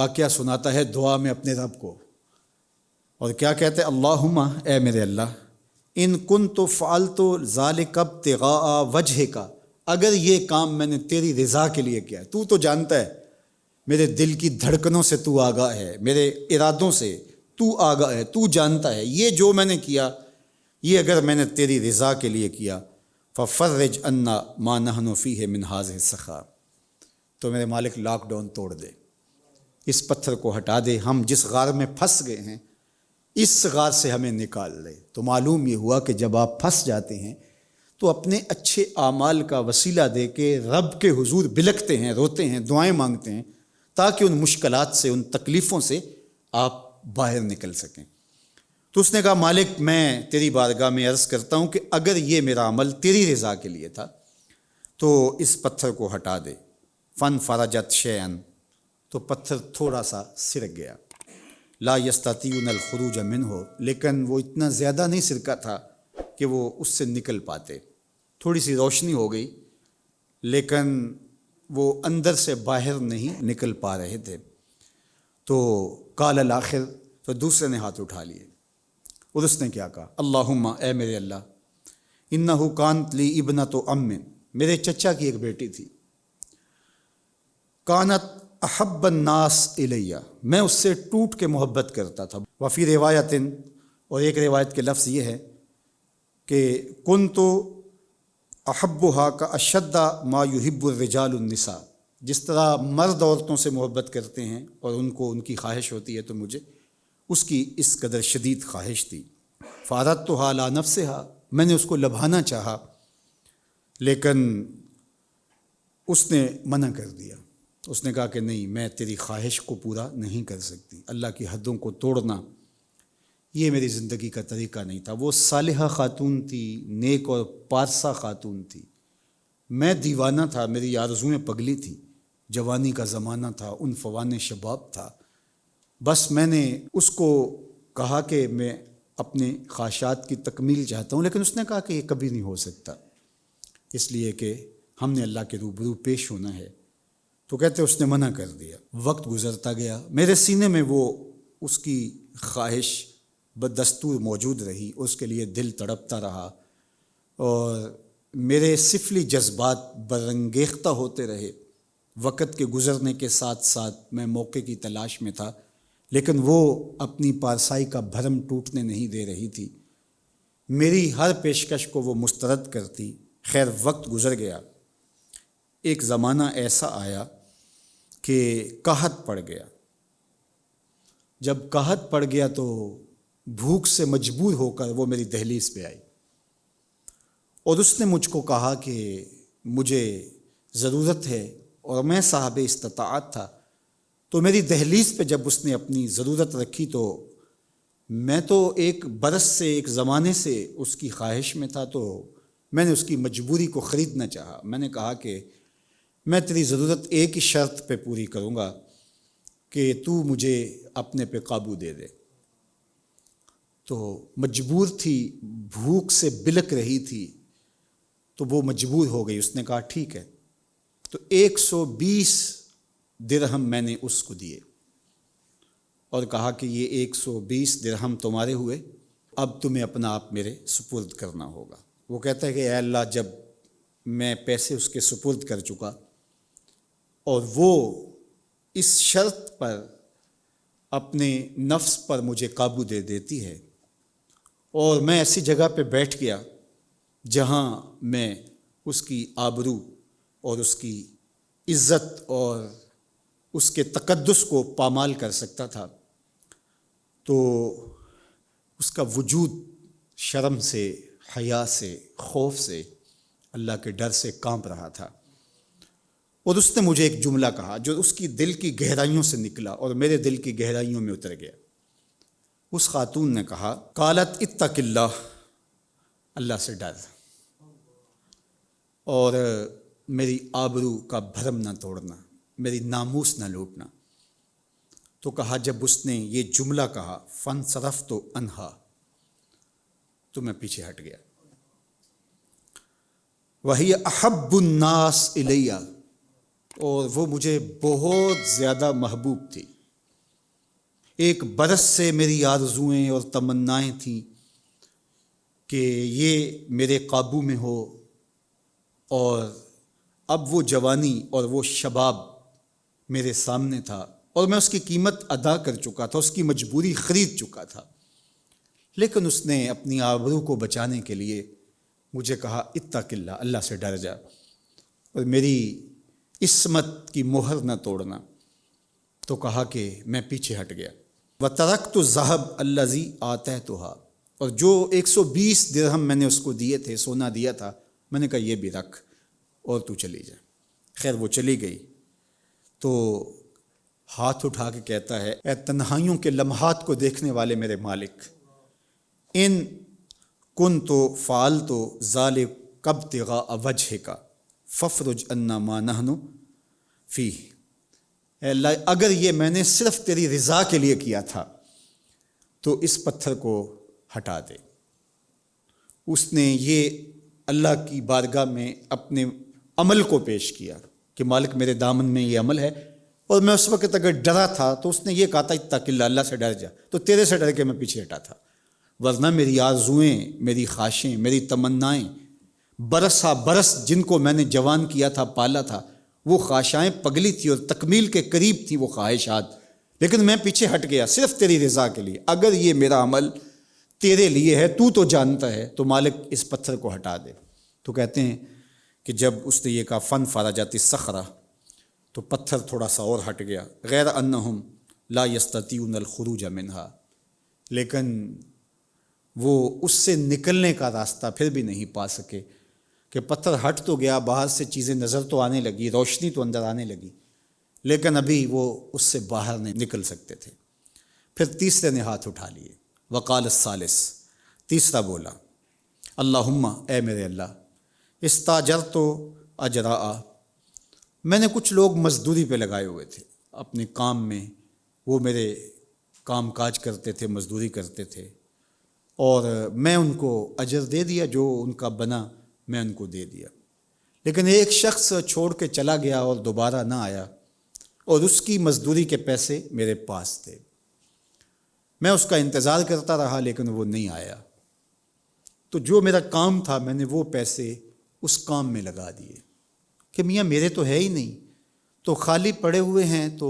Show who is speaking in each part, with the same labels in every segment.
Speaker 1: واقعہ سناتا ہے دعا میں اپنے رب کو، اور کیا کہتے ہیں؟ اللہم، اے میرے اللہ، ان کنت فعلت ذالک ابتغاء وجہک، اگر یہ کام میں نے تیری رضا کے لیے کیا، تو جانتا ہے میرے دل کی دھڑکنوں سے، تو آگاہ ہے، میرے ارادوں سے تو آگاہ ہے، تو جانتا ہے یہ جو میں نے کیا، یہ اگر میں نے تیری رضا کے لیے کیا، ففرج عنا ما نحن فیہ من ھذہ السخاء، تو میرے مالک لاک ڈاؤن توڑ دے، اس پتھر کو ہٹا دے، ہم جس غار میں پھنس گئے ہیں اس غار سے ہمیں نکال دے۔ تو معلوم یہ ہوا کہ جب آپ پھنس جاتے ہیں تو اپنے اچھے اعمال کا وسیلہ دے کے رب کے حضور بلکتے ہیں، روتے ہیں، دعائیں مانگتے ہیں، تاکہ ان مشکلات سے، ان تکلیفوں سے آپ باہر نکل سکیں۔ تو اس نے کہا مالک میں تیری بارگاہ میں عرض کرتا ہوں کہ اگر یہ میرا عمل تیری رضا کے لیے تھا تو اس پتھر کو ہٹا دے۔ فن فرجت شیئن، تو پتھر تھوڑا سا سرک گیا۔ لا یستطیعون الخروج منہ، لیکن وہ اتنا زیادہ نہیں سرکا تھا کہ وہ اس سے نکل پاتے، تھوڑی سی روشنی ہو گئی لیکن وہ اندر سے باہر نہیں نکل پا رہے تھے۔ تو قال الآخر، تو دوسرے نے ہاتھ اٹھا لیے اور اس نے کیا کہا؟ اللہم، اے میرے اللہ، انہ کانت لی ابنۃ ام، میرے چچا کی ایک بیٹی تھی، کانت احب الناس الیہ، میں اس سے ٹوٹ کے محبت کرتا تھا۔ وفی روایت، اور ایک روایت کے لفظ یہ ہے کہ کنت احبھا کا اشد ما یحب الرجال النساء، جس طرح مرد عورتوں سے محبت کرتے ہیں اور ان کو ان کی خواہش ہوتی ہے، تو مجھے اس کی اس قدر شدید خواہش تھی۔ فاردتھا علی نفسھا، میں نے اس کو لبھانا چاہا لیکن اس نے منع کر دیا، اس نے کہا کہ نہیں، میں تیری خواہش کو پورا نہیں کر سکتی، اللہ کی حدوں کو توڑنا یہ میری زندگی کا طریقہ نہیں تھا۔ وہ صالحہ خاتون تھی، نیک اور پارسا خاتون تھی، میں دیوانہ تھا، میری آرزوئیں پگلی تھی، جوانی کا زمانہ تھا، عنفوان شباب تھا، بس میں نے اس کو کہا کہ میں اپنے خواہشات کی تکمیل چاہتا ہوں، لیکن اس نے کہا کہ یہ کبھی نہیں ہو سکتا، اس لیے کہ ہم نے اللہ کے روبرو پیش ہونا ہے۔ تو کہتے اس نے منع کر دیا۔ وقت گزرتا گیا، میرے سینے میں وہ اس کی خواہش بدستور موجود رہی، اس کے لیے دل تڑپتا رہا، اور میرے سفلی جذبات برانگیختہ ہوتے رہے۔ وقت کے گزرنے کے ساتھ ساتھ میں موقع کی تلاش میں تھا، لیکن وہ اپنی پارسائی کا بھرم ٹوٹنے نہیں دے رہی تھی، میری ہر پیشکش کو وہ مسترد کرتی۔ خیر، وقت گزر گیا، ایک زمانہ ایسا آیا کہ قحط پڑ گیا۔ جب قحط پڑ گیا تو بھوک سے مجبور ہو کر وہ میری دہلیز پہ آئی، اور اس نے مجھ کو کہا کہ مجھے ضرورت ہے، اور میں صاحب استطاعت تھا، تو میری دہلیز پہ جب اس نے اپنی ضرورت رکھی تو میں تو ایک برس سے، ایک زمانے سے اس کی خواہش میں تھا، تو میں نے اس کی مجبوری کو خریدنا چاہا۔ میں نے کہا کہ میں تیری ضرورت ایک ہی شرط پہ پوری کروں گا کہ تو مجھے اپنے پہ قابو دے دے۔ تو مجبور تھی، بھوک سے بلک رہی تھی، تو وہ مجبور ہو گئی، اس نے کہا ٹھیک ہے۔ تو 120 درہم میں نے اس کو دیے اور کہا کہ یہ 120 درہم تمہارے ہوئے، اب تمہیں اپنا آپ میرے سپرد کرنا ہوگا۔ وہ کہتا ہے کہ اے اللہ، جب میں پیسے اس کے سپرد کر چکا اور وہ اس شرط پر اپنے نفس پر مجھے قابو دے دیتی ہے، اور میں ایسی جگہ پہ بیٹھ گیا جہاں میں اس کی آبرو اور اس کی عزت اور اس کے تقدس کو پامال کر سکتا تھا، تو اس کا وجود شرم سے، حیا سے، خوف سے، اللہ کے ڈر سے کانپ رہا تھا۔ اور اس نے مجھے ایک جملہ کہا جو اس کی دل کی گہرائیوں سے نکلا اور میرے دل کی گہرائیوں میں اتر گیا۔ اس خاتون نے کہا، قالت اتق اللہ، اللہ سے ڈر، اور میری آبرو کا بھرم نہ توڑنا، میری ناموس نہ لوٹنا۔ تو کہا، جب اس نے یہ جملہ کہا، فانصرفت عنہا، تو میں پیچھے ہٹ گیا۔ وہی احب الناس الیہ، اور وہ مجھے بہت زیادہ محبوب تھی، ایک برس سے میری آرزوئیں اور تمنائیں تھیں کہ یہ میرے قابو میں ہو، اور اب وہ جوانی اور وہ شباب میرے سامنے تھا اور میں اس کی قیمت ادا کر چکا تھا، اس کی مجبوری خرید چکا تھا، لیکن اس نے اپنی آبرو کو بچانے کے لیے مجھے کہا اتق اللہ، اللہ سے ڈر جا اور میری عصمت کی مہر نہ توڑنا۔ تو کہا کہ میں پیچھے ہٹ گیا۔ وَتَرَكْتُ الذَّهَبَ الَّذِي آتَيْتُهَا، اور جو 120 درہم میں نے اس کو دیے تھے، سونا دیا تھا، میں نے کہا یہ بھی رکھ اور تو چلی جا۔ خیر وہ چلی گئی تو ہاتھ اٹھا کے کہتا ہے، اے تنہائیوں کے لمحات کو دیکھنے والے میرے مالک، ان کنت فعلت ذلک ابتغاء وجہک فافرج عنا ما نحن فیہ، اے اللہ اگر یہ میں نے صرف تیری رضا کے لیے کیا تھا تو اس پتھر کو ہٹا دے۔ اس نے یہ اللہ کی بارگاہ میں اپنے عمل کو پیش کیا کہ مالک میرے دامن میں یہ عمل ہے، اور میں اس وقت اگر ڈرا تھا تو اس نے یہ کہا تھا اتق اللہ، اللہ سے ڈر جا، تو تیرے سے ڈر کے میں پیچھے ہٹا تھا، ورنہ میری آرزوئیں، میری خواہشیں، میری تمنائیں برس ہا برس جن کو میں نے جوان کیا تھا، پالا تھا، وہ خواہشائیں پگلی تھی اور تکمیل کے قریب تھی وہ خواہشات، لیکن میں پیچھے ہٹ گیا صرف تیری رضا کے لیے۔ اگر یہ میرا عمل تیرے لیے ہے، تو جانتا ہے، تو مالک اس پتھر کو ہٹا دے۔ تو کہتے ہیں کہ جب اس نے یہ کہا فن فرجت الصخرہ، تو پتھر تھوڑا سا اور ہٹ گیا، غیر انہم لا یستطیعون الخروج منہا، لیکن وہ اس سے نکلنے کا راستہ پھر بھی نہیں پا سکے، کہ پتھر ہٹ تو گیا، باہر سے چیزیں نظر تو آنے لگی، روشنی تو اندر آنے لگی، لیکن ابھی وہ اس سے باہر نہیں نکل سکتے تھے۔ پھر تیسرے نے ہاتھ اٹھا لیے، وقال الثالث، تیسرا بولا اللہم، اے میرے اللہ، استاجرت اجراء، میں نے کچھ لوگ مزدوری پہ لگائے ہوئے تھے اپنے کام میں، وہ میرے کام کاج کرتے تھے، مزدوری کرتے تھے، اور میں ان کو اجر دے دیا، جو ان کا بنا میں ان کو دے دیا، لیکن ایک شخص چھوڑ کے چلا گیا اور دوبارہ نہ آیا، اور اس کی مزدوری کے پیسے میرے پاس تھے، میں اس کا انتظار کرتا رہا لیکن وہ نہیں آیا، تو جو میرا کام تھا میں نے وہ پیسے اس کام میں لگا دیے کہ میاں میرے تو ہے ہی نہیں، تو خالی پڑے ہوئے ہیں، تو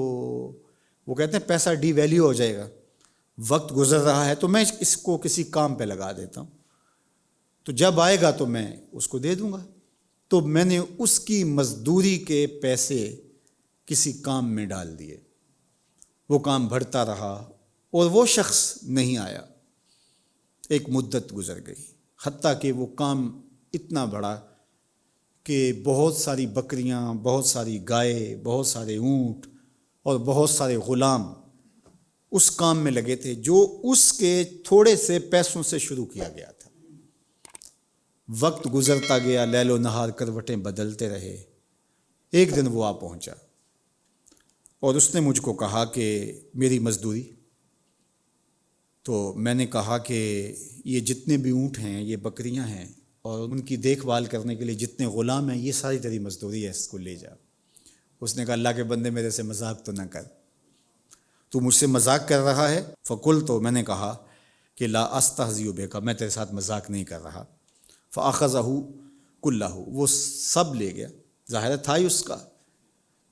Speaker 1: وہ کہتے ہیں پیسہ ڈی ویلیو ہو جائے گا، وقت گزر رہا ہے تو میں اس کو کسی کام پہ لگا دیتا ہوں، تو جب آئے گا تو میں اس کو دے دوں گا۔ تو میں نے اس کی مزدوری کے پیسے کسی کام میں ڈال دیے، وہ کام بڑھتا رہا اور وہ شخص نہیں آیا، ایک مدت گزر گئی، حتیٰ کہ وہ کام اتنا بڑھا کہ بہت ساری بکریاں، بہت ساری گائے، بہت سارے اونٹ اور بہت سارے غلام اس کام میں لگے تھے جو اس کے تھوڑے سے پیسوں سے شروع کیا گیا تھا۔ وقت گزرتا گیا، لیل و نہار کروٹیں بدلتے رہے، ایک دن وہ آ پہنچا اور اس نے مجھ کو کہا کہ میری مزدوری، تو میں نے کہا کہ یہ جتنے بھی اونٹ ہیں، یہ بکریاں ہیں، اور ان کی دیکھ بھال کرنے کے لیے جتنے غلام ہیں، یہ ساری تیری مزدوری ہے، اس کو لے جا۔ اس نے کہا اللہ کے بندے میرے سے مذاق تو نہ کر، تو مجھ سے مذاق کر رہا ہے؟ فقلت، تو میں نے کہا کہ لا استہزئ بک، میں تیرے ساتھ مذاق نہیں کر رہا۔ فاخذہ کلہ، وہ سب لے گیا، ظاہر تھا ہی اس کا،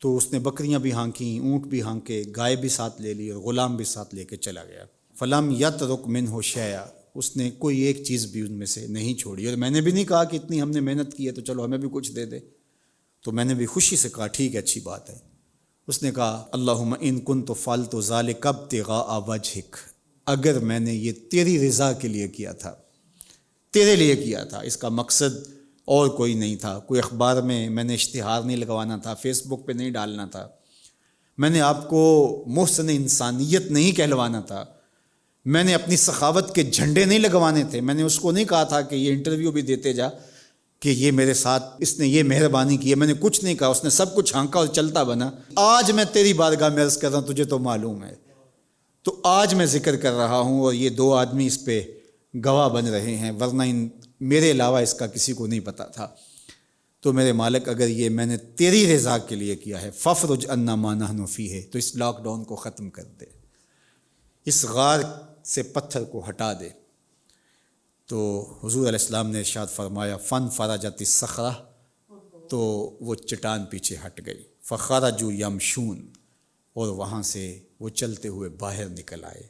Speaker 1: تو اس نے بکریاں بھی ہانکیں، اونٹ بھی ہانکے، گائے بھی ساتھ لے لی اور غلام بھی ساتھ لے کے چلا گیا۔ فلم یترک منہ شیئا، اس نے کوئی ایک چیز بھی ان میں سے نہیں چھوڑی، اور میں نے بھی نہیں کہا کہ اتنی ہم نے محنت کی ہے تو چلو ہمیں بھی کچھ دے دے، تو میں نے بھی خوشی سے کہا ٹھیک ہے، اچھی بات ہے۔ اس نے کہا اللہم ان کنت فعلت ذلک ابتغاء وجہک، اگر میں نے یہ تیری رضا کے لیے کیا تھا، تیرے لیے کیا تھا، اس کا مقصد اور کوئی نہیں تھا، کوئی اخبار میں نے اشتہار نہیں لگوانا تھا، فیس بک پہ نہیں ڈالنا تھا، میں نے آپ کو محسن انسانیت نہیں کہلوانا تھا، میں نے اپنی سخاوت کے جھنڈے نہیں لگوانے تھے، میں نے اس کو نہیں کہا تھا کہ یہ انٹرویو بھی دیتے جا کہ یہ میرے ساتھ اس نے یہ مہربانی کی ہے، میں نے کچھ نہیں کہا، اس نے سب کچھ ہانکا اور چلتا بنا۔ آج میں تیری بارگاہ میں عرض کر رہا ہوں، تجھے تو معلوم ہے، تو آج میں ذکر کر رہا ہوں، اور یہ دو آدمی اس پہ گواہ بن رہے ہیں، ورنہ میرے علاوہ اس کا کسی کو نہیں پتہ تھا۔ تو میرے مالک اگر یہ میں نے تیری رضا کے لیے کیا ہے، فافرج عنا ما نحن فیہ، تو اس لاک ڈاؤن کو ختم کر دے۔ اس غار سے پتھر کو ہٹا دے۔ تو حضور علیہ السلام نے ارشاد فرمایا فن فرجت الصخرہ، تو وہ چٹان پیچھے ہٹ گئی، فخرجوا یمشون، اور وہاں سے وہ چلتے ہوئے باہر نکل آئے۔